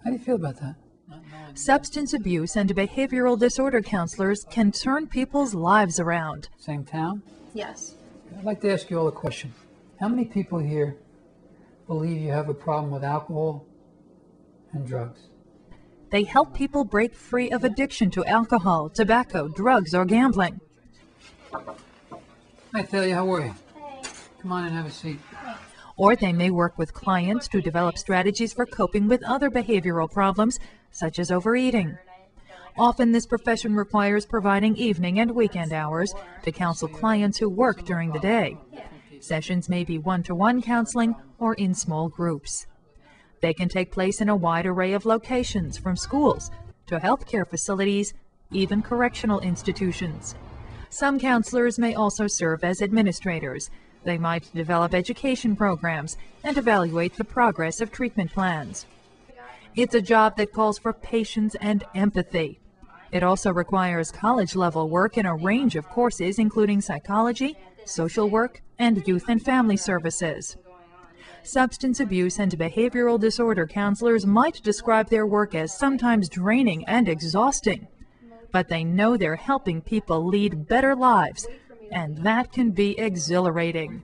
How do you feel about that? Substance abuse and behavioral disorder counselors can turn people's lives around. Same town? Yes. I'd like to ask you all a question. How many people here believe you have a problem with alcohol and drugs? They help people break free of addiction to alcohol, tobacco, drugs, or gambling. Hi, Thalia, how are you? Come on and have a seat. Or they may work with clients to develop strategies for coping with other behavioral problems, such as overeating. Often this profession requires providing evening and weekend hours to counsel clients who work during the day. Sessions may be one-to-one counseling or in small groups. They can take place in a wide array of locations, from schools to healthcare facilities, even correctional institutions. Some counselors may also serve as administrators. They might develop education programs and evaluate the progress of treatment plans. It's a job that calls for patience and empathy. It also requires college-level work in a range of courses, including psychology, social work, and youth and family services. Substance abuse and behavioral disorder counselors might describe their work as sometimes draining and exhausting, but they know they're helping people lead better lives, and that can be exhilarating.